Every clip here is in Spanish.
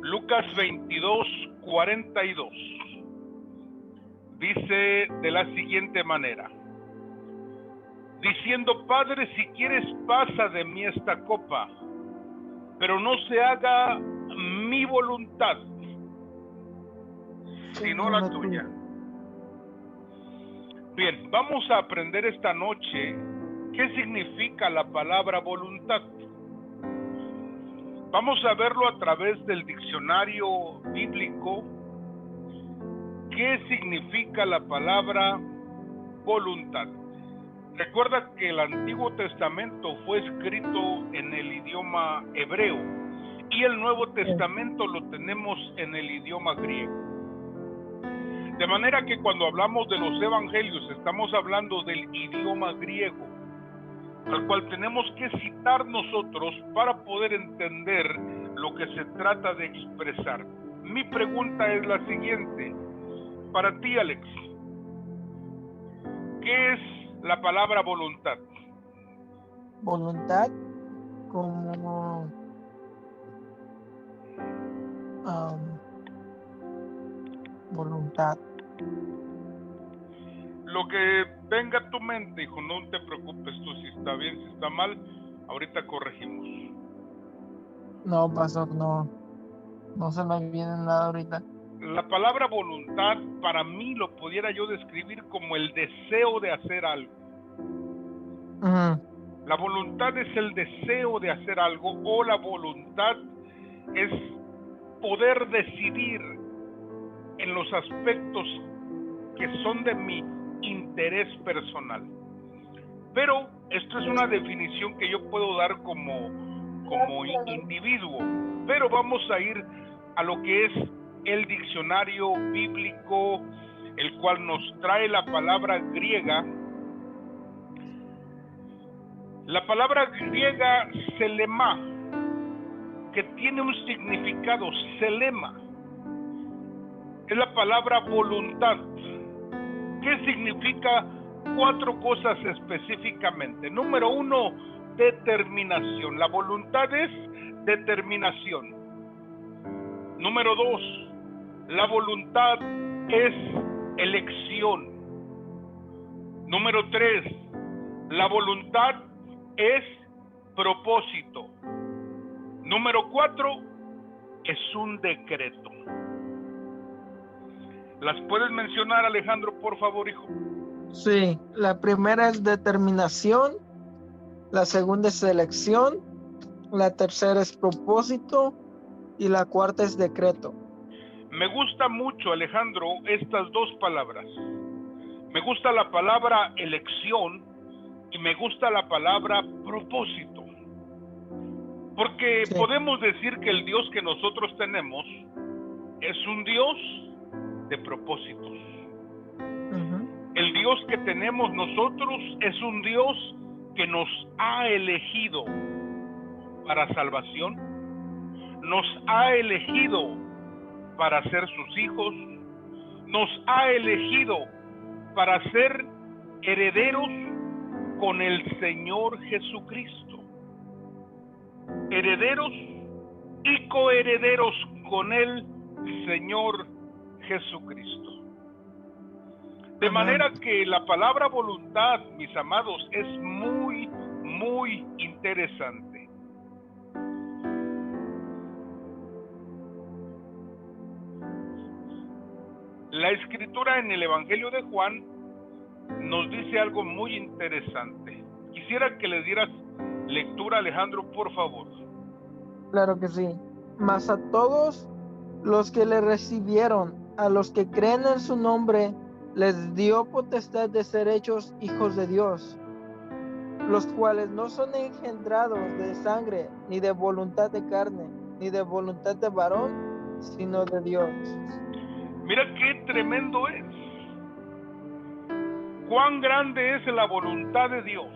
Lucas 22:42. Dice de la siguiente manera: diciendo, Padre, si quieres pasa de mí esta copa, pero no se haga mi voluntad, sino la tuya. Bien, vamos a aprender esta noche qué significa la palabra voluntad. Vamos a verlo a través del diccionario bíblico. ¿Qué significa la palabra voluntad? Recuerda que el Antiguo Testamento fue escrito en el idioma hebreo y el Nuevo Testamento lo tenemos en el idioma griego. De manera que cuando hablamos de los evangelios estamos hablando del idioma griego, al cual tenemos que citar nosotros para poder entender lo que se trata de expresar. Mi pregunta es la siguiente, para ti, Alex, ¿qué es la palabra voluntad? Voluntad como voluntad. Lo que venga a tu mente, hijo, no te preocupes tú si está bien, si está mal, ahorita corregimos. No, pastor, no se me viene nada ahorita. La palabra voluntad para mí lo pudiera yo describir como el deseo de hacer algo. La voluntad es el deseo de hacer algo, o la voluntad es poder decidir en los aspectos que son de mi interés personal. Pero esto es una definición que yo puedo dar como individuo, pero vamos a ir a lo que es el diccionario bíblico, el cual nos trae la palabra griega. La palabra griega selema, que tiene un significado, selema, es la palabra voluntad. ¿Qué significa? 4 cosas específicamente. Número 1, determinación. La voluntad es determinación. Número 2, la voluntad es elección. Número 3, la voluntad es propósito. Número 4, es un decreto. ¿Las puedes mencionar, Alejandro, por favor, hijo? Sí, la primera es determinación, la segunda es elección, la tercera es propósito y la cuarta es decreto. Me gusta mucho, Alejandro, estas 2 palabras. Me gusta la palabra elección y me gusta la palabra propósito. Porque Sí. podemos decir que el Dios que nosotros tenemos es un Dios de propósitos. El Dios que tenemos nosotros es un Dios que nos ha elegido para salvación, nos ha elegido para ser sus hijos, nos ha elegido para ser herederos con el Señor Jesucristo. Herederos y coherederos con el Señor Jesucristo. De manera que la palabra voluntad, mis amados, es muy, muy interesante. La escritura en el Evangelio de Juan nos dice algo muy interesante. Quisiera que le dieras lectura, Alejandro, por favor. Claro que sí. Mas a todos los que le recibieron, a los que creen en su nombre, les dio potestad de ser hechos hijos de Dios, los cuales no son engendrados de sangre, ni de voluntad de carne, ni de voluntad de varón, sino de Dios. Mira qué tremendo es. Cuán grande es la voluntad de Dios.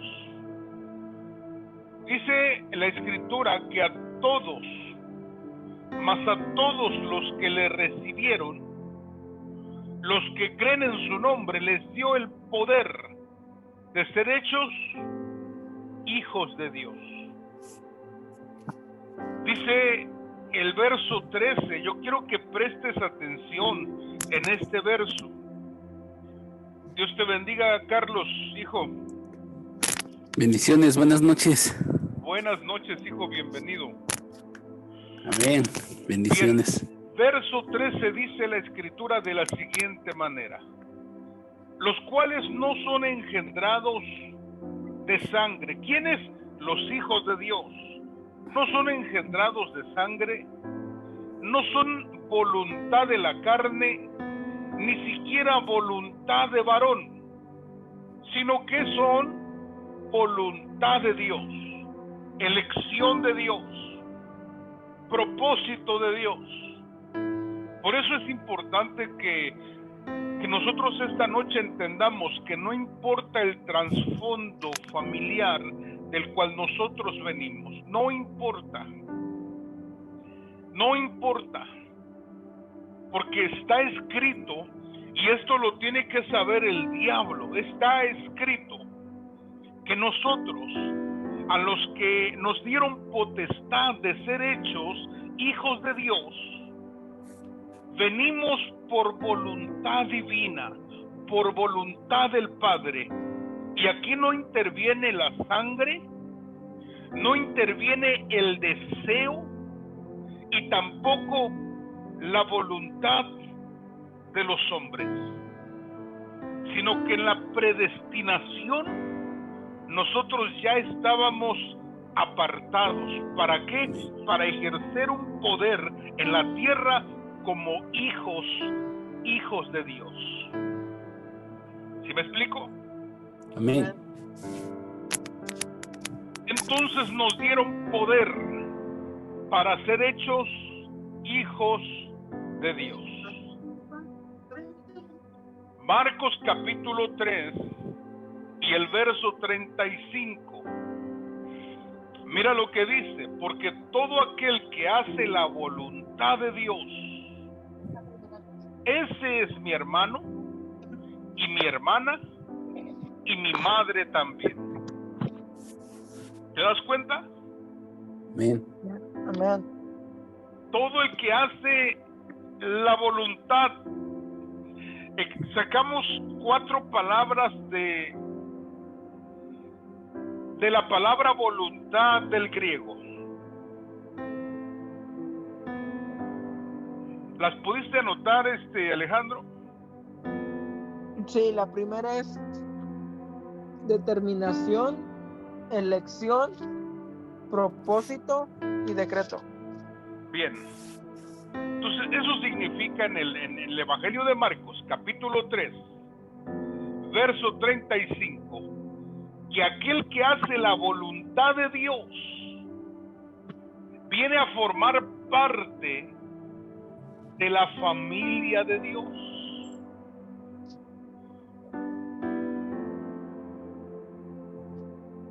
Dice la escritura que a todos, mas a todos los que le recibieron, los que creen en su nombre, les dio el poder de ser hechos hijos de Dios. Dice el verso 13. Yo quiero que prestes atención en este verso. Dios te bendiga, Carlos, hijo. Bendiciones, buenas noches. Buenas noches, hijo, bienvenido. Amén, bendiciones. Bien, verso 13 dice la escritura de la siguiente manera: los cuales no son engendrados de sangre. ¿Quiénes? Los hijos de Dios. No son engendrados de sangre, no son voluntad de la carne, ni siquiera voluntad de varón, sino que son voluntad de Dios, elección de Dios, propósito de Dios. Por eso es importante que nosotros esta noche entendamos que no importa el trasfondo familiar del cual nosotros venimos, no importa, porque está escrito, y esto lo tiene que saber el diablo, está escrito que nosotros, a los que nos dieron potestad de ser hechos hijos de Dios, venimos por voluntad divina, por voluntad del Padre. Y aquí no interviene la sangre, no interviene el deseo y tampoco la voluntad de los hombres, sino que en la predestinación nosotros ya estábamos apartados. ¿Para qué? Para ejercer un poder en la tierra como hijos de Dios. ¿Sí me explico? Amén. Entonces nos dieron poder para ser hechos hijos de Dios. Marcos capítulo 3 y el verso 35. Mira lo que dice: porque todo aquel que hace la voluntad de Dios, ese es mi hermano y mi hermana y mi madre también. ¿Te das cuenta? Amén. Amén. Todo el que hace la voluntad. Sacamos 4 palabras de la palabra voluntad del griego. ¿Las pudiste anotar, Alejandro? Sí, la primera es determinación, elección, propósito y decreto. Bien. Entonces, eso significa en el Evangelio de Marcos, capítulo 3, verso 35, que aquel que hace la voluntad de Dios viene a formar parte de la familia de Dios.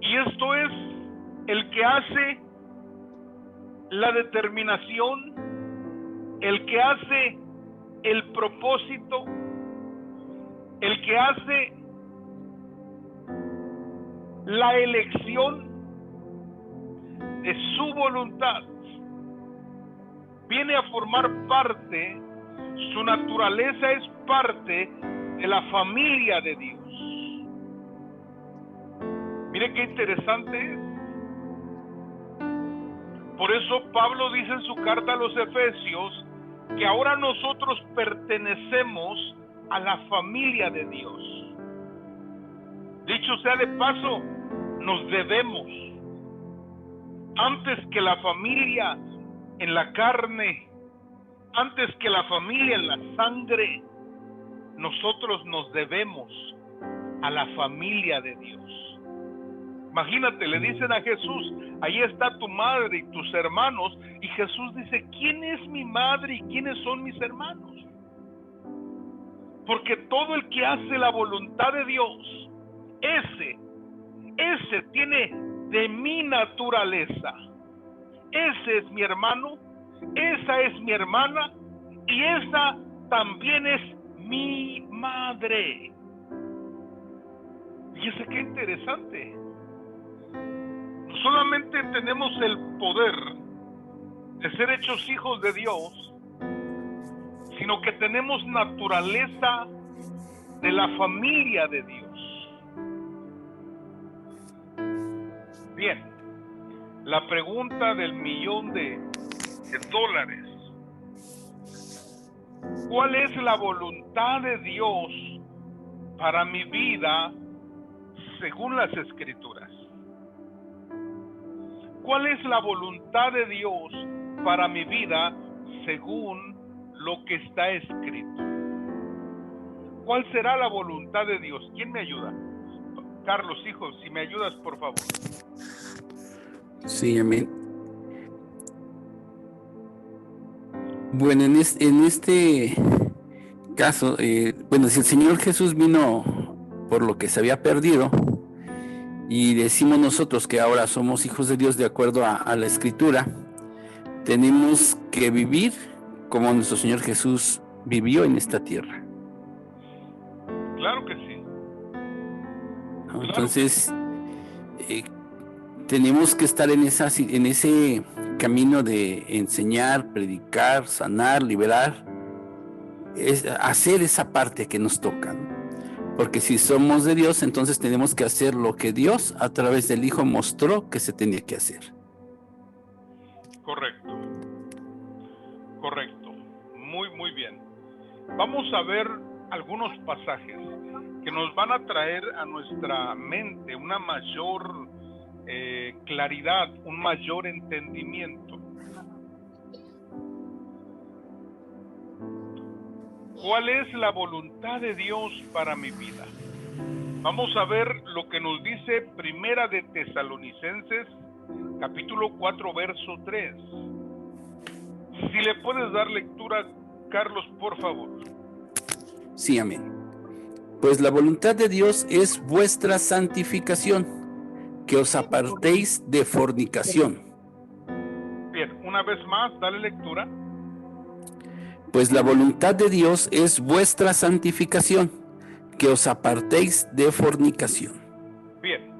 Y esto es el que hace la determinación, el que hace el propósito, el que hace la elección de su voluntad. Viene a formar parte, su naturaleza es parte de la familia de Dios. Mire qué interesante es. Por eso Pablo dice en su carta a los Efesios que ahora nosotros pertenecemos a la familia de Dios. Dicho sea de paso, nos debemos. Antes que la familia en la carne, antes que la familia en la sangre, nosotros nos debemos a la familia de Dios. Imagínate, le dicen a Jesús: ahí está tu madre y tus hermanos. Y Jesús dice: ¿quién es mi madre y quiénes son mis hermanos? Porque todo el que hace la voluntad de Dios, ese tiene de mi naturaleza. Ese es mi hermano, esa es mi hermana y esa también es mi madre. Fíjese qué interesante. No solamente tenemos el poder de ser hechos hijos de Dios, sino que tenemos naturaleza de la familia de Dios. Bien, la pregunta del millón de dólares: ¿cuál es la voluntad de Dios para mi vida según las Escrituras? ¿Cuál es la voluntad de Dios para mi vida según lo que está escrito? ¿Cuál será la voluntad de Dios? ¿Quién me ayuda? Carlos, hijo, si me ayudas, por favor. Sí, amén. Bueno, en este caso, bueno, si el Señor Jesús vino por lo que se había perdido, y decimos nosotros que ahora somos hijos de Dios de acuerdo a la Escritura, tenemos que vivir como nuestro Señor Jesús vivió en esta tierra. Claro que sí. ¿No? Claro. Entonces, tenemos que estar en ese camino de enseñar, predicar, sanar, liberar, hacer esa parte que nos toca, ¿no? Porque si somos de Dios, entonces tenemos que hacer lo que Dios a través del Hijo mostró que se tenía que hacer. Correcto. Correcto. Muy bien. Vamos a ver algunos pasajes que nos van a traer a nuestra mente una mayor claridad, un mayor entendimiento. ¿Cuál es la voluntad de Dios para mi vida? Vamos a ver lo que nos dice Primera de Tesalonicenses, capítulo 4, verso 3. Si le puedes dar lectura, Carlos, por favor. Sí, amén. Pues la voluntad de Dios es vuestra santificación, que os apartéis de fornicación. Bien, una vez más, dale lectura. Pues la voluntad de Dios es vuestra santificación, que os apartéis de fornicación. Bien,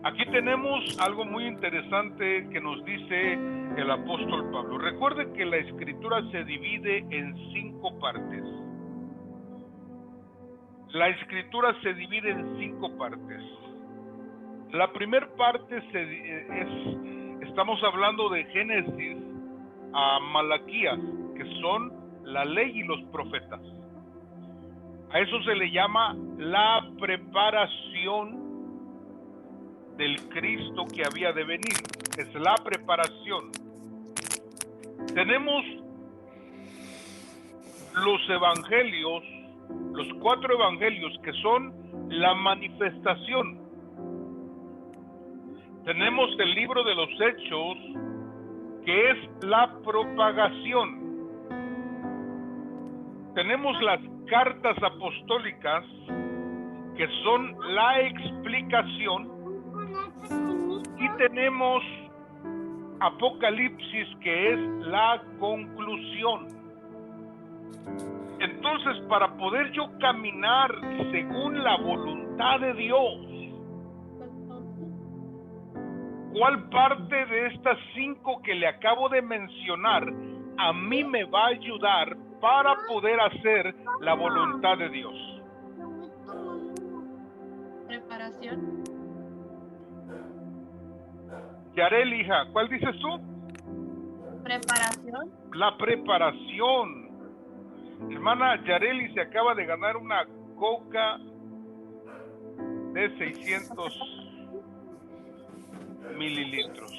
aquí tenemos algo muy interesante que nos dice el apóstol Pablo. Recuerde que la Escritura se divide en 5 partes. La Escritura se divide en 5 partes. La primera parte estamos hablando de Génesis a Malaquías, que son la ley y los profetas. A eso se le llama la preparación del Cristo que había de venir. Es la preparación. Tenemos los evangelios, los 4 evangelios, que son la manifestación. Tenemos el libro de los Hechos, que es la propagación. Tenemos las cartas apostólicas, que son la explicación. Y tenemos Apocalipsis, que es la conclusión. Entonces, para poder yo caminar según la voluntad de Dios, ¿cuál parte de estas 5 que le acabo de mencionar a mí me va a ayudar para poder hacer la voluntad de Dios? Preparación. Yarel, hija, ¿cuál dices tú? Preparación. La preparación. Hermana Yareli se acaba de ganar una coca de 600 mililitros.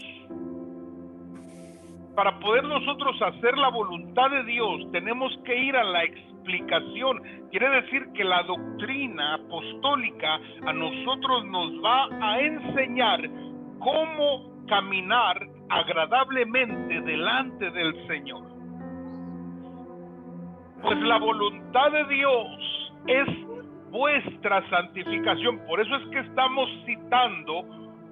Para poder nosotros hacer la voluntad de Dios, tenemos que ir a la explicación. Quiere decir que la doctrina apostólica a nosotros nos va a enseñar cómo caminar agradablemente delante del Señor. Pues la voluntad de Dios es vuestra santificación. Por eso es que estamos citando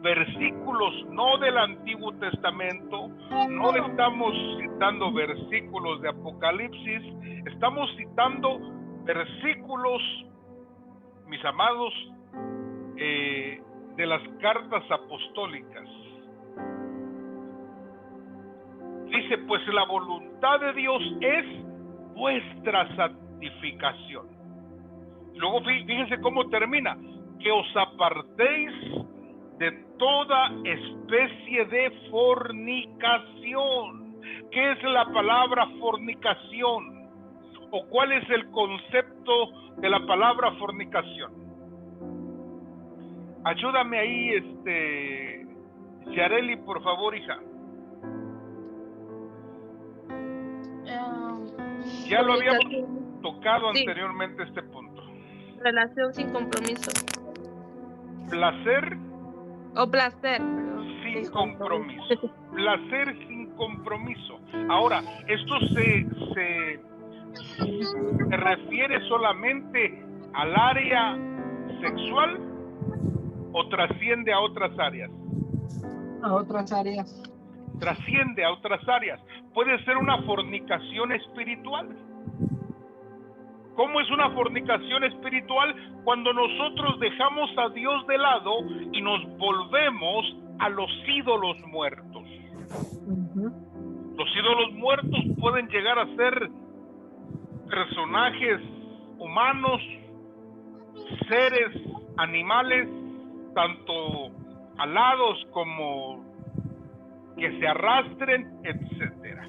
versículos no del Antiguo Testamento, no estamos citando versículos de Apocalipsis, estamos citando versículos, mis amados, de las cartas apostólicas. Dice, pues la voluntad de Dios es vuestra santificación. Luego fíjense cómo termina, que os apartéis de toda especie de fornicación. ¿Qué es la palabra fornicación? ¿O cuál es el concepto de la palabra fornicación? Ayúdame ahí, Yareli, por favor, hija. Ya lo habíamos tocado anteriormente este punto. Relación sin compromiso. Placer. Placer. Sin compromiso. Placer sin compromiso. Ahora, esto se refiere solamente al área sexual o trasciende a otras áreas. A otras áreas. Trasciende a otras áreas. Puede ser una fornicación espiritual. ¿Cómo es una fornicación espiritual? Cuando nosotros dejamos a Dios de lado y nos volvemos a los ídolos muertos. Los ídolos muertos pueden llegar a ser personajes humanos, seres, animales, tanto alados como que se arrastren, etcétera.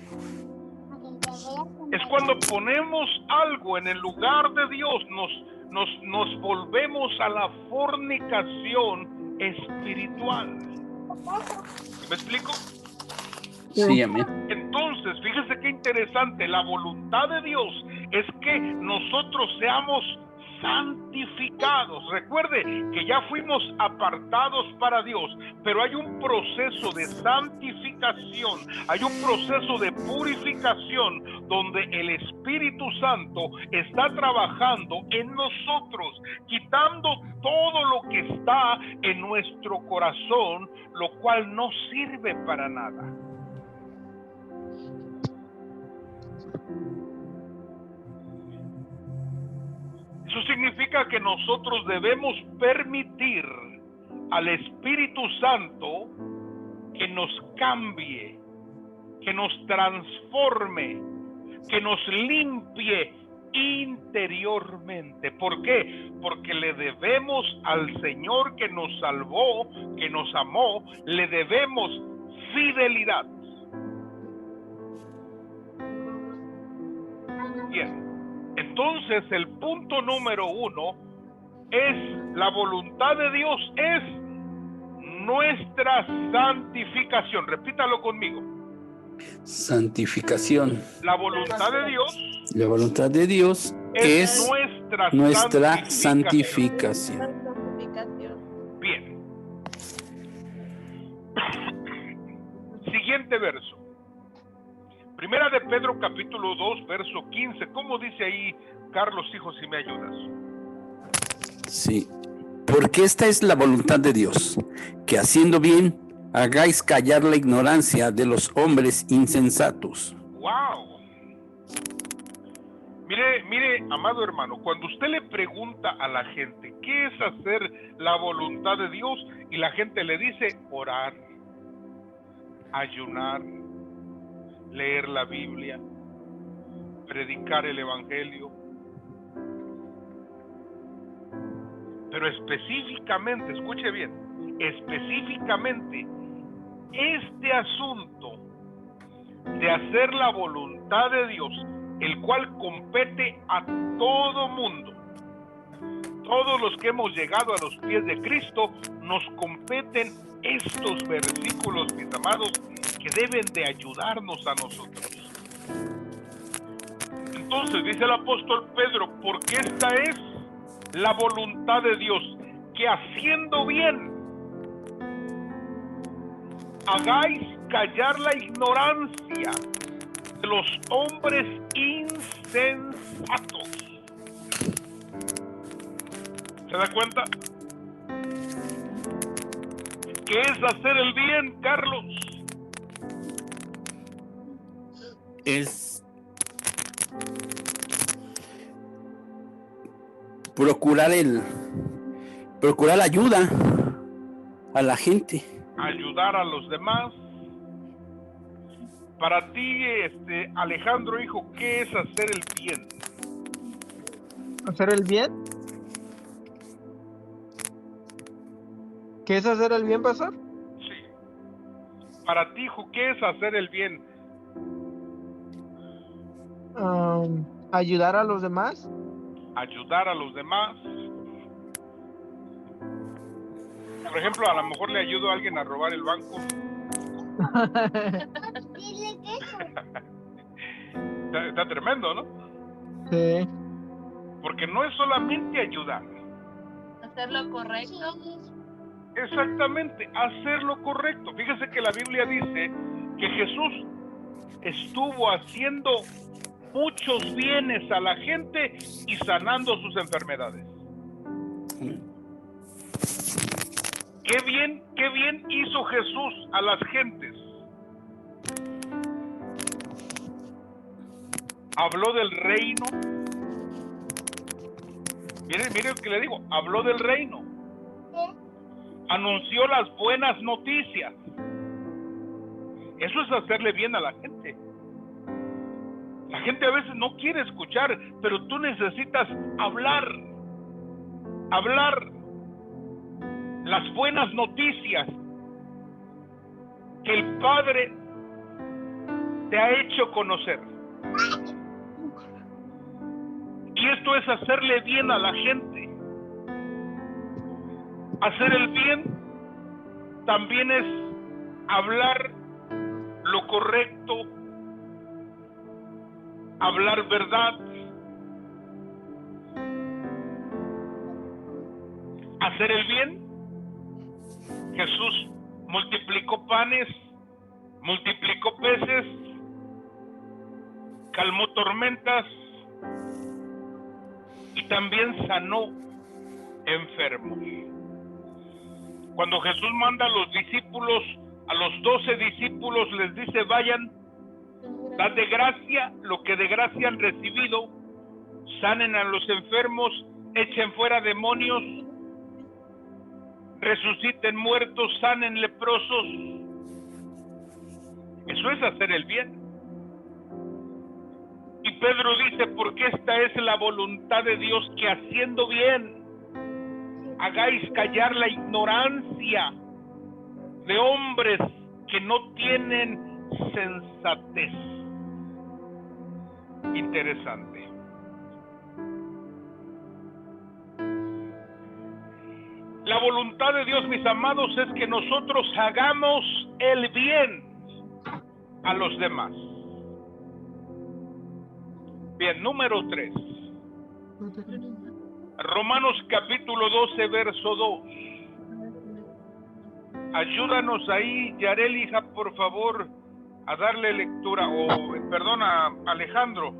Es cuando ponemos algo en el lugar de Dios, nos volvemos a la fornicación espiritual. ¿Me explico? Sí, amén. Entonces, fíjese qué interesante, la voluntad de Dios es que nosotros seamos santificados. Recuerde que ya fuimos apartados para Dios, pero hay un proceso de santificación, hay un proceso de purificación donde el Espíritu Santo está trabajando en nosotros, quitando todo lo que está en nuestro corazón, lo cual no sirve para nada. Eso significa que nosotros debemos permitir al Espíritu Santo que nos cambie, que nos transforme, que nos limpie interiormente. ¿Por qué? Porque le debemos al Señor que nos salvó, que nos amó, le debemos fidelidad. Bien. Entonces el punto número 1 es la voluntad de Dios, es nuestra santificación. Repítalo conmigo. Santificación. La voluntad de Dios. La voluntad de Dios es nuestra santificación. Bien. Siguiente verso. Primera de Pedro capítulo 2, verso 15. ¿Cómo dice ahí, Carlos, hijo, si me ayudas? Sí. Porque esta es la voluntad de Dios, que haciendo bien, hagáis callar la ignorancia de los hombres insensatos. ¡Wow! Mire, amado hermano, cuando usted le pregunta a la gente, ¿qué es hacer la voluntad de Dios? Y la gente le dice, orar, ayunar, leer la Biblia, predicar el Evangelio. Pero específicamente, escuche bien, específicamente, este asunto de hacer la voluntad de Dios, el cual compete a todo mundo, todos los que hemos llegado a los pies de Cristo, nos competen estos versículos, mis amados, que deben de ayudarnos a nosotros. Entonces dice el apóstol Pedro, porque esta es la voluntad de Dios, que haciendo bien hagáis callar la ignorancia de los hombres insensatos. ¿Se da cuenta? ¿Qué es hacer el bien, Carlos? Es procurar ayuda a la gente. Ayudar a los demás, Para ti, Alejandro, hijo, ¿qué es hacer el bien? ¿Hacer el bien? ¿Qué es hacer el bien, pastor? Sí. Para ti, hijo, ¿qué es hacer el bien? Ayudar a los demás. Ayudar a los demás. Por ejemplo, a lo mejor le ayudo a alguien a robar el banco. Está tremendo, ¿no? Sí. Porque no es solamente ayudar. Hacer lo correcto. Exactamente, hacer lo correcto. Fíjese que la Biblia dice que Jesús estuvo haciendo muchos bienes a la gente y sanando sus enfermedades. Qué bien hizo Jesús a las gentes. Habló del reino. Mire lo que le digo, habló del reino. Anunció las buenas noticias. Eso es hacerle bien a la gente. La gente a veces no quiere escuchar, pero tú necesitas hablar las buenas noticias que el Padre te ha hecho conocer. Y esto es hacerle bien a la gente. Hacer el bien también es hablar lo correcto, hablar verdad, hacer el bien. Jesús multiplicó panes, multiplicó peces, calmó tormentas y también sanó enfermos. Cuando Jesús manda a los discípulos, a los 12 discípulos, les dice: vayan, dad de gracia lo que de gracia han recibido, sanen a los enfermos, echen fuera demonios, resuciten muertos, sanen leprosos. Eso es hacer el bien. Y Pedro dice: porque esta es la voluntad de Dios, que haciendo bien hagáis callar la ignorancia de hombres que no tienen sensatez. Interesante. La voluntad de Dios, mis amados, es que nosotros hagamos el bien a los demás. Bien, número 3. Romanos capítulo 12, verso 2. Ayúdanos ahí, Yarel, hija, por favor, a darle lectura, perdona, Alejandro.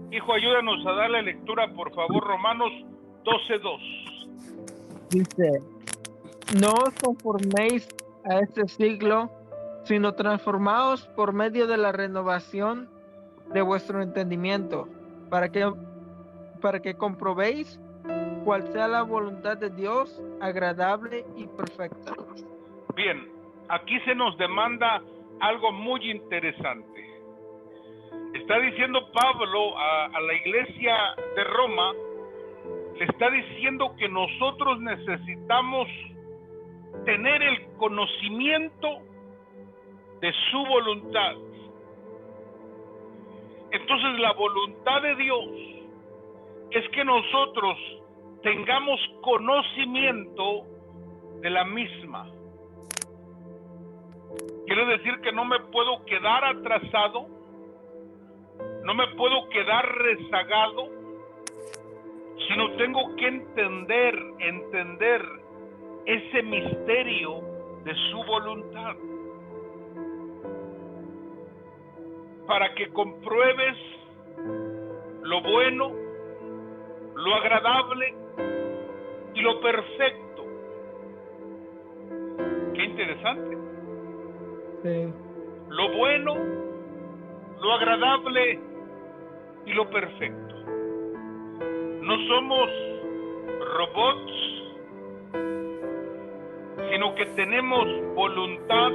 Hijo, ayúdanos a darle lectura, por favor, Romanos 12, 2. Dice: no os conforméis a este siglo, sino transformaos por medio de la renovación de vuestro entendimiento, para que comprobéis cuál sea la voluntad de Dios, agradable y perfecta. Bien, aquí se nos demanda algo muy interesante. Está diciendo Pablo a la iglesia de Roma, le está diciendo que nosotros necesitamos tener el conocimiento de su voluntad. Entonces, la voluntad de Dios es que nosotros tengamos conocimiento de la misma. Quiere decir que no me puedo quedar atrasado, no me puedo quedar rezagado, sino tengo que entender ese misterio de su voluntad, para que compruebes lo bueno, lo agradable y lo perfecto. Qué interesante. Sí. Lo bueno, lo agradable y lo perfecto. No somos robots, sino que tenemos voluntad,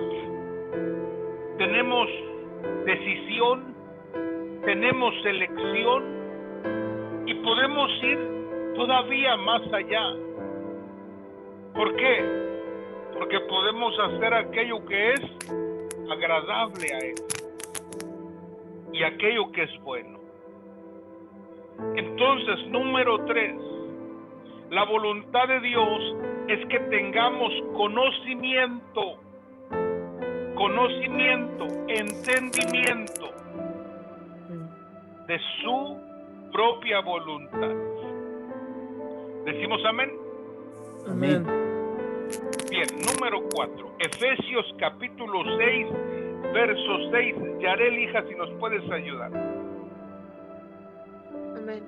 tenemos decisión, tenemos elección y podemos ir todavía más allá. ¿Por qué? Porque podemos hacer aquello que es agradable a Él y aquello que es bueno. Entonces, número 3, la voluntad de Dios es que tengamos conocimiento, entendimiento de su propia voluntad. ¿Decimos amén? Amén. Bien, número 4, Efesios capítulo 6, verso 6. Yarel, hija, si nos puedes ayudar. Amén.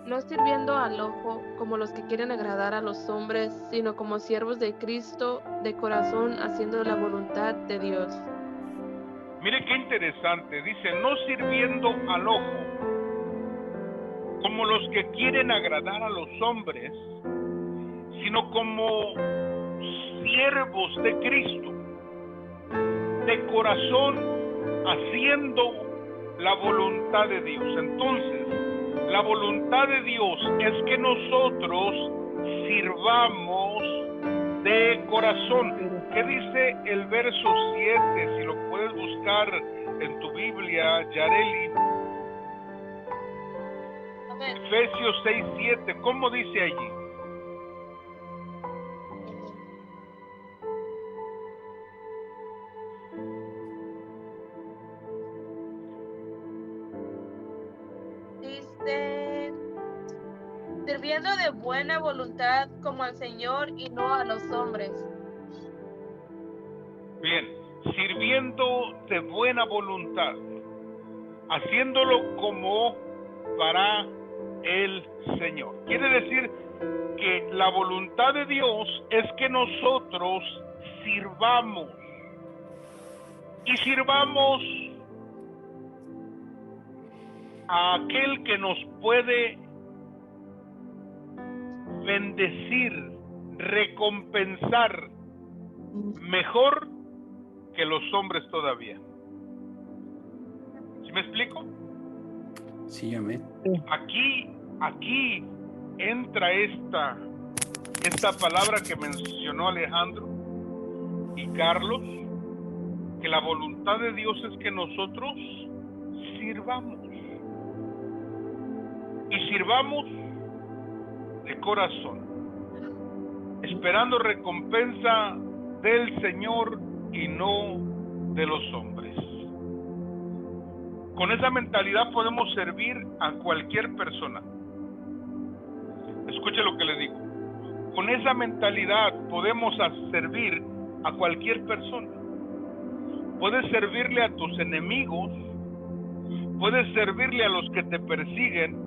No sirviendo al ojo como los que quieren agradar a los hombres, sino como siervos de Cristo, de corazón, haciendo la voluntad de Dios. Mire qué interesante, dice, no sirviendo al ojo como los que quieren agradar a los hombres, sino como siervos de Cristo, de corazón, haciendo la voluntad de Dios. Entonces, la voluntad de Dios es que nosotros sirvamos de corazón. ¿Qué dice el verso 7? Si lo puedes buscar en tu Biblia, Yareli. Amén. Efesios 6:7, ¿cómo dice allí? Dice, sirviendo de buena voluntad como al Señor y no a los hombres. Bien, sirviendo de buena voluntad, haciéndolo como para el Señor. Quiere decir que la voluntad de Dios es que nosotros sirvamos. Y sirvamos a aquel que nos puede bendecir, recompensar mejor que los hombres todavía. ¿Sí me explico? Sí, amén. Aquí entra esta palabra que mencionó Alejandro y Carlos, que la voluntad de Dios es que nosotros sirvamos. Y sirvamos de corazón, esperando recompensa del Señor y no de los hombres. Con esa mentalidad podemos servir a cualquier persona. Escuche lo que le digo. Con esa mentalidad podemos servir a cualquier persona. Puedes servirle a tus enemigos, puedes servirle a los que te persiguen,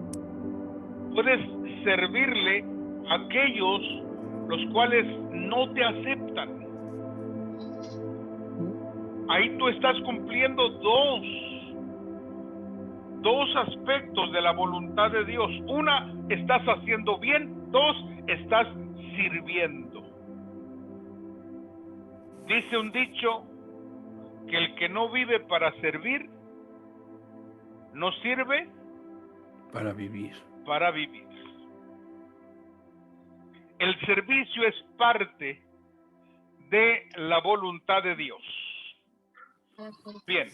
puedes servirle a aquellos los cuales no te aceptan. Ahí tú estás cumpliendo dos aspectos de la voluntad de Dios. Una, estás haciendo bien. Dos, estás sirviendo. Dice un dicho que el que no vive para servir, no sirve Para vivir. para vivir. El servicio es parte de la voluntad de Dios. Bien.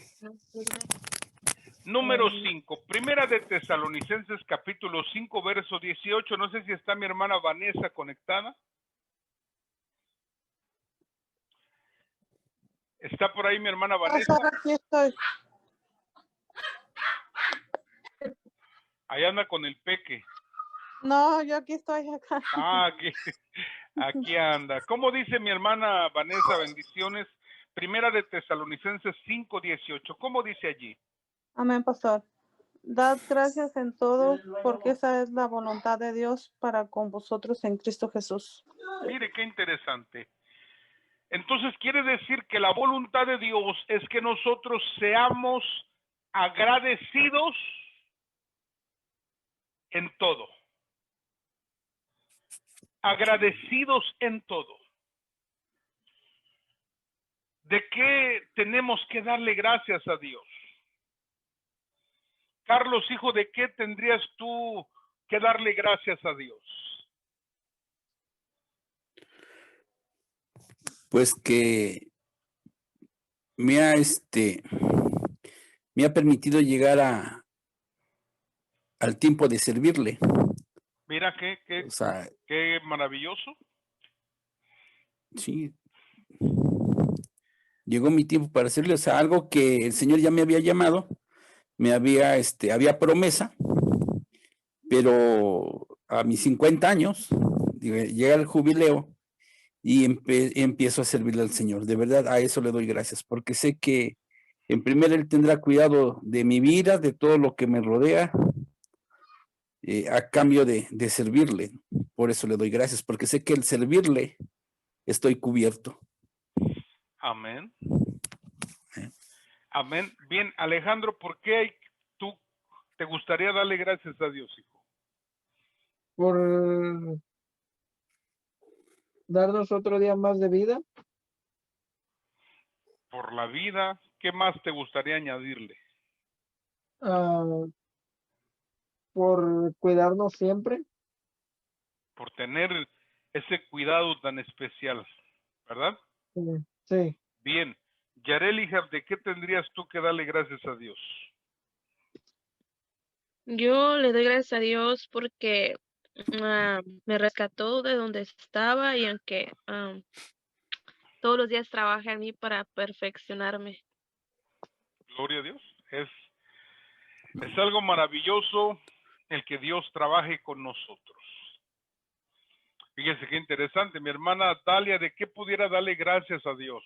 Número 5, Primera de Tesalonicenses capítulo 5, verso 18. No sé si está mi hermana Vanessa conectada. ¿Está por ahí mi hermana Vanessa? Aquí estoy. Ahí anda con el peque. No, yo aquí estoy acá. Ah, aquí anda. ¿Cómo dice mi hermana Vanessa? Bendiciones. Primera de Tesalonicenses 5, 18. ¿Cómo dice allí? Amén, pastor. Dad gracias en todo, porque esa es la voluntad de Dios para con vosotros en Cristo Jesús. Mire qué interesante. Entonces quiere decir que la voluntad de Dios es que nosotros seamos agradecidos en todo. Agradecidos en todo. ¿De qué tenemos que darle gracias a Dios? Carlos, hijo, ¿de qué tendrías tú que darle gracias a Dios? Pues que me ha me ha permitido llegar al tiempo de servirle. Mira O sea, qué maravilloso. sí, llegó mi tiempo para servirle, o sea, algo que el Señor ya me había llamado, me había promesa, pero a mis 50 años, llega el jubileo y empiezo a servirle al Señor. De verdad, a eso le doy gracias, porque sé que en primer Él tendrá cuidado de mi vida, de todo lo que me rodea, a cambio de servirle. Por eso le doy gracias, porque sé que el servirle estoy cubierto. Amén. Amén. Bien, Alejandro, ¿por qué tú te gustaría darle gracias a Dios, hijo? Por darnos otro día más de vida. Por la vida, ¿qué más te gustaría añadirle? Por cuidarnos siempre. Por tener ese cuidado tan especial, ¿verdad? Sí. Bien, Yareli, hija, ¿de qué tendrías tú que darle gracias a Dios? Yo le doy gracias a Dios porque me rescató de donde estaba y aunque todos los días trabaja en mí para perfeccionarme. Gloria a Dios. Es algo maravilloso el que Dios trabaje con nosotros. Fíjese qué interesante. Mi hermana Dalia, ¿de qué pudiera darle gracias a Dios?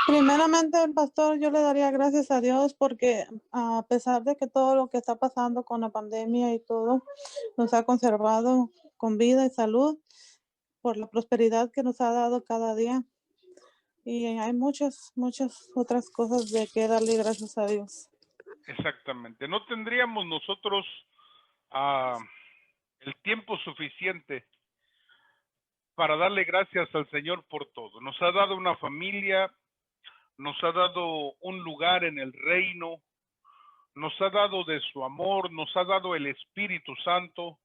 Primeramente, pastor, yo le daría gracias a Dios porque a pesar de que todo lo que está pasando con la pandemia y todo, nos ha conservado con vida y salud por la prosperidad que nos ha dado cada día. Y hay muchas otras cosas de que darle gracias a Dios. Exactamente. No tendríamos nosotros el tiempo suficiente para darle gracias al Señor por todo. Nos ha dado una familia, nos ha dado un lugar en el reino, nos ha dado de su amor, nos ha dado el Espíritu Santo,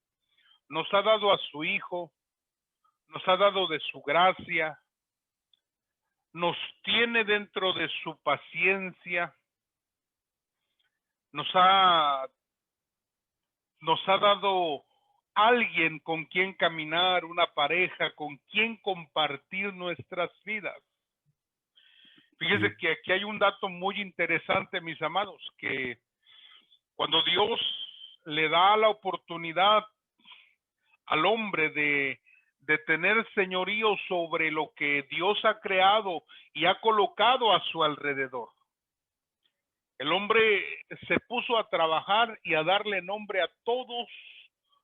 nos ha dado a su Hijo, nos ha dado de su gracia, nos tiene dentro de su paciencia, nos ha dado alguien con quien caminar, una pareja con quien compartir nuestras vidas. Fíjese que aquí hay un dato muy interesante, mis amados, que cuando Dios le da la oportunidad al hombre de tener señorío sobre lo que Dios ha creado y ha colocado a su alrededor, el hombre se puso a trabajar y a darle nombre a todos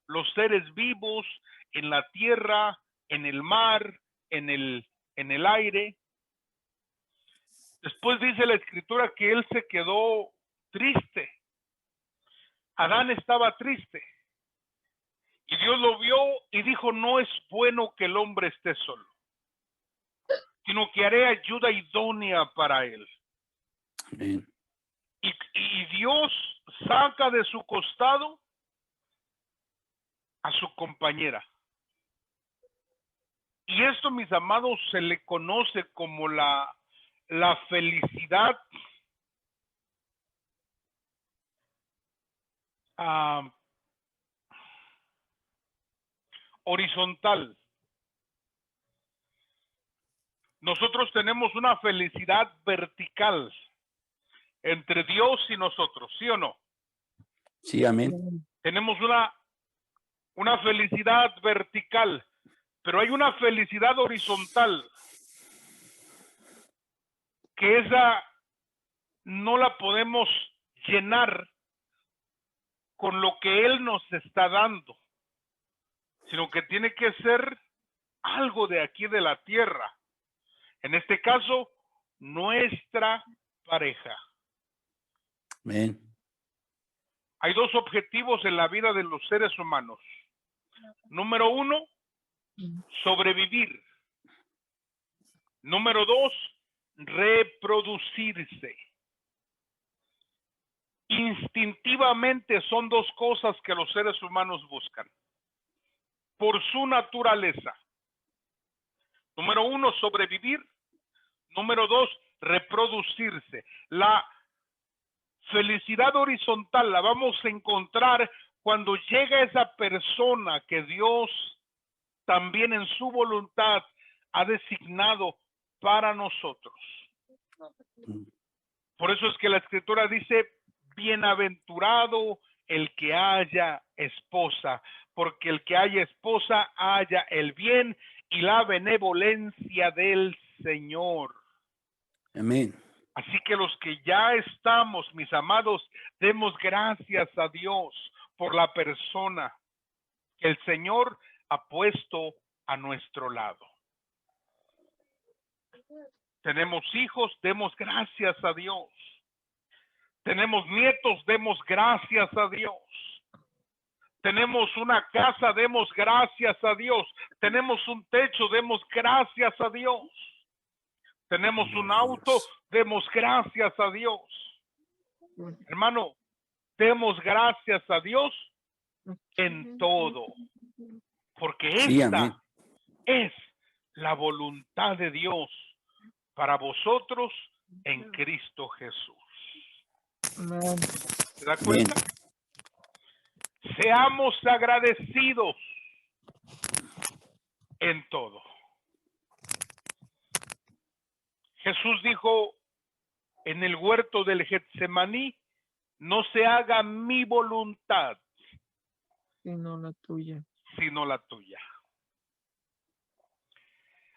los seres vivos en la tierra, en el mar, en el aire. Después dice la escritura que él se quedó triste. Adán estaba triste. Y Dios lo vio y dijo, no es bueno que el hombre esté solo, sino que haré ayuda idónea para él. Amén. Y Dios saca de su costado a su compañera. Y esto, mis amados, se le conoce como la felicidad horizontal. Nosotros tenemos una felicidad vertical entre Dios y nosotros, ¿sí o no? Sí, amén. Tenemos una felicidad vertical, pero hay una felicidad horizontal que esa no la podemos llenar con lo que Él nos está dando, sino que tiene que ser algo de aquí de la tierra. En este caso, nuestra pareja. Amén. Hay dos objetivos en la vida de los seres humanos. Número uno, sobrevivir. Número 2, reproducirse. Instintivamente son dos cosas que los seres humanos buscan por su naturaleza. Número 1, sobrevivir. Número 2, reproducirse. La felicidad horizontal la vamos a encontrar cuando llega esa persona que Dios también en su voluntad ha designado para nosotros. Por eso es que la Escritura dice, bienaventurado el que haya esposa, porque el que haya esposa haya el bien y la benevolencia del Señor. Amén. Así que los que ya estamos, mis amados, demos gracias a Dios por la persona que el Señor ha puesto a nuestro lado. Tenemos hijos, demos gracias a Dios. Tenemos nietos, demos gracias a Dios. Tenemos una casa, demos gracias a Dios. Tenemos un techo, demos gracias a Dios. Tenemos un auto, demos gracias a Dios. Hermano, demos gracias a Dios en todo. Porque Sí, esta amén. es la voluntad de Dios para vosotros en Cristo Jesús. Amén. ¿Se da cuenta? Seamos agradecidos en todo. Jesús dijo en el huerto del Getsemaní, no se haga mi voluntad, Sino la tuya. sino la tuya.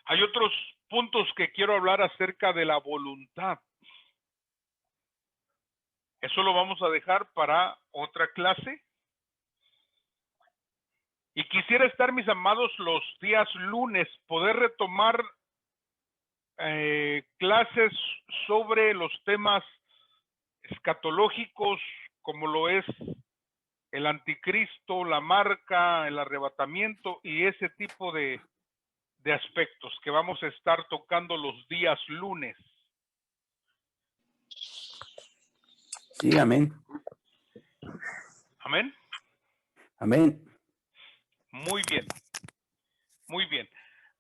Hay otros puntos que quiero hablar acerca de la voluntad. Eso lo vamos a dejar para otra clase. Y quisiera estar, mis amados, los días lunes, poder retomar clases sobre los temas escatológicos, como lo es el anticristo, la marca, el arrebatamiento y ese tipo de aspectos que vamos a estar tocando los días lunes. Sí, amén. Amén. Amén. Muy bien. Muy bien.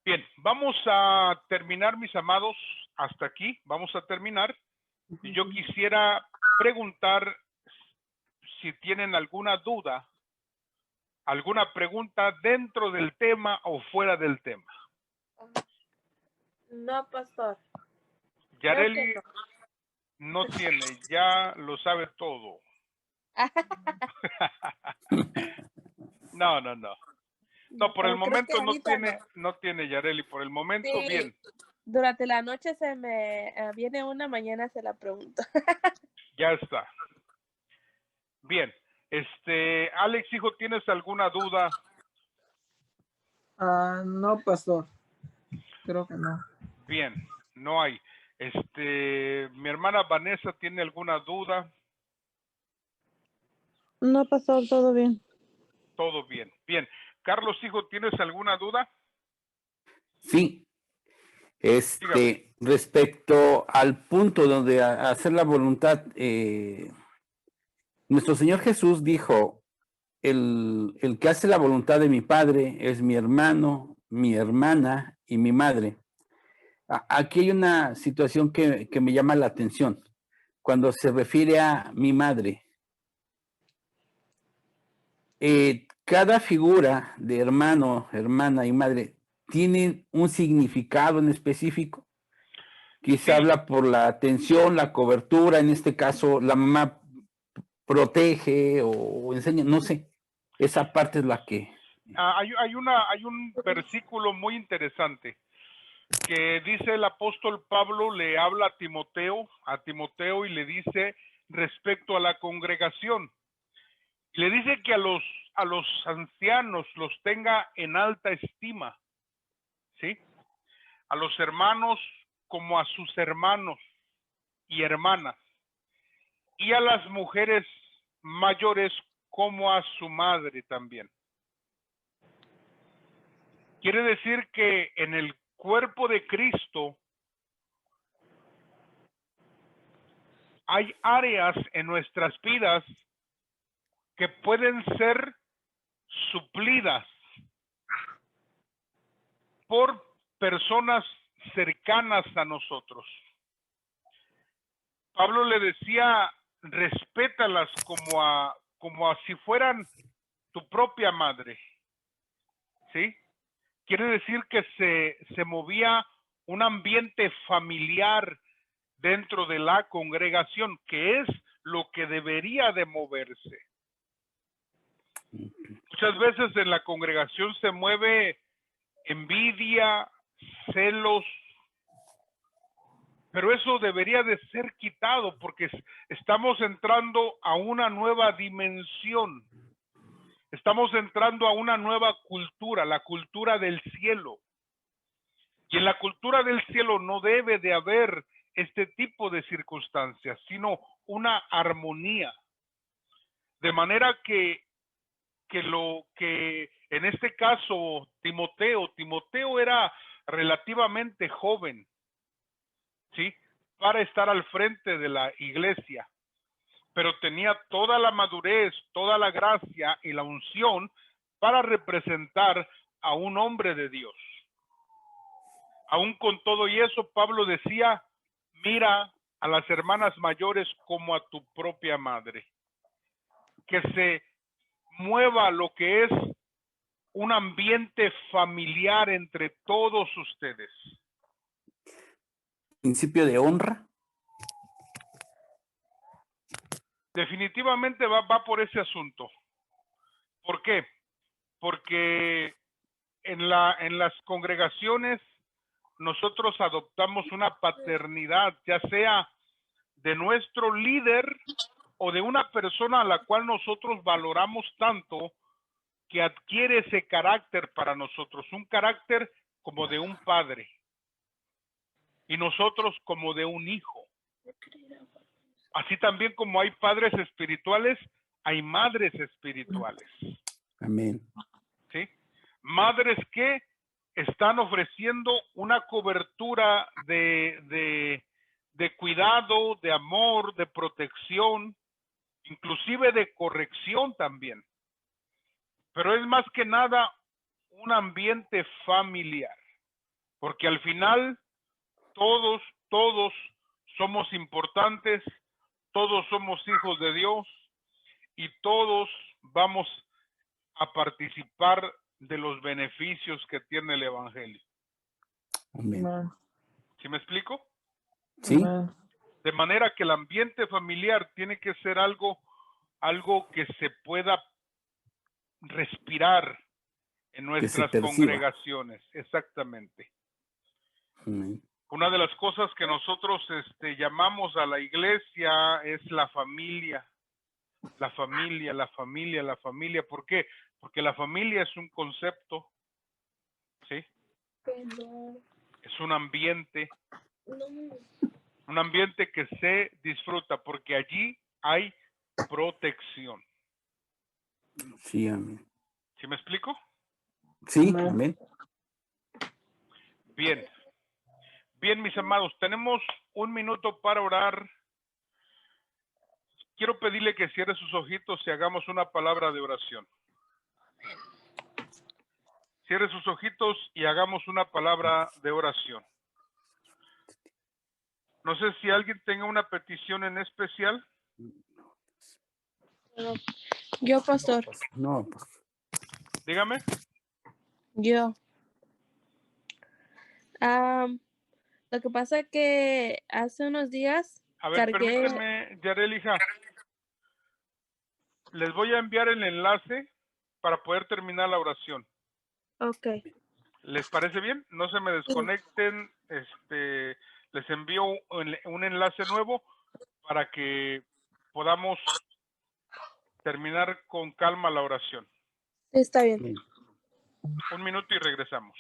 Bien, vamos a terminar, mis amados, hasta aquí. Vamos a terminar. Y yo quisiera preguntar si tienen alguna duda, alguna pregunta dentro del tema o fuera del tema. No, pastor. Yareli Creo no tiene, ya lo sabe todo. No. No, por el Pero creo momento que ahorita no tiene Yareli, por el momento Sí. bien. Durante la noche se me viene una, mañana se la pregunto. Ya está. Bien. Alex, hijo, ¿tienes alguna duda? No, pastor. Creo que no. Bien, no hay. Mi hermana Vanessa tiene alguna duda. No, pastor, todo bien. Todo bien. Bien. Carlos, hijo, ¿tienes alguna duda? Sí. Dígame. Respecto al punto donde hacer la voluntad, nuestro Señor Jesús dijo, el que hace la voluntad de mi Padre es mi hermano, mi hermana y mi madre. Aquí hay una situación que me llama la atención. Cuando se refiere a mi madre, cada figura de hermano, hermana y madre tiene un significado en específico. Quizá Sí. habla por la atención, la cobertura, en este caso la mamá protege o enseña, no sé. Esa parte es la que... Hay un versículo muy interesante que dice el apóstol Pablo, le habla a Timoteo y le dice respecto a la congregación. Le dice que a los ancianos los tenga en alta estima, ¿sí? A los hermanos como a sus hermanos y hermanas, y a las mujeres mayores como a su madre también. Quiere decir que en el cuerpo de Cristo hay áreas en nuestras vidas que pueden ser suplidas por personas cercanas a nosotros. Pablo le decía, respétalas como a si fueran tu propia madre. ¿Sí? Quiere decir que se movía un ambiente familiar dentro de la congregación, que es lo que debería de moverse. Muchas veces en la congregación se mueve envidia, celos, pero eso debería de ser quitado porque estamos entrando a una nueva dimensión. Estamos entrando a una nueva cultura, la cultura del cielo. Y en la cultura del cielo no debe de haber este tipo de circunstancias, sino una armonía. De manera que en este caso Timoteo era relativamente joven, ¿sí? Para estar al frente de la iglesia, pero tenía toda la madurez, toda la gracia y la unción para representar a un hombre de Dios. Aún con todo y eso, Pablo decía, mira a las hermanas mayores como a tu propia madre. Que se mueva lo que es un ambiente familiar entre todos ustedes. Principio de honra. Definitivamente va por ese asunto. ¿Por qué? Porque en las congregaciones nosotros adoptamos una paternidad, ya sea de nuestro líder o de una persona a la cual nosotros valoramos tanto que adquiere ese carácter para nosotros, un carácter como de un padre y nosotros como de un hijo. Así también como hay padres espirituales, hay madres espirituales. Amén. ¿Sí? Madres que están ofreciendo una cobertura de cuidado, de amor, de protección, inclusive de corrección también. Pero es más que nada un ambiente familiar, porque al final todos somos importantes, todos somos hijos de Dios y todos vamos a participar de los beneficios que tiene el evangelio. Amén. ¿Sí me explico? Sí. De manera que el ambiente familiar tiene que ser algo que se pueda respirar en nuestras congregaciones. Exactamente. Amén. Una de las cosas que nosotros llamamos a la iglesia es la familia. La familia, la familia, la familia. ¿Por qué? Porque la familia es un concepto, ¿sí? Es un ambiente que se disfruta porque allí hay protección. Sí, amén. ¿Sí me explico? Sí, amén. Bien. Bien, mis amados, tenemos un minuto para orar. Quiero pedirle que cierre sus ojitos y hagamos una palabra de oración. Cierre sus ojitos y hagamos una palabra de oración. No sé si alguien tenga una petición en especial. Yo, pastor. No, pues. Dígame. Yo. Lo que pasa es que hace unos días A ver, cargué. permíteme, Yarel, hija. Les voy a enviar el enlace para poder terminar la oración. Ok. ¿Les parece bien? No se me desconecten. Les envío un enlace nuevo para que podamos terminar con calma la oración. Está bien. Un minuto y regresamos.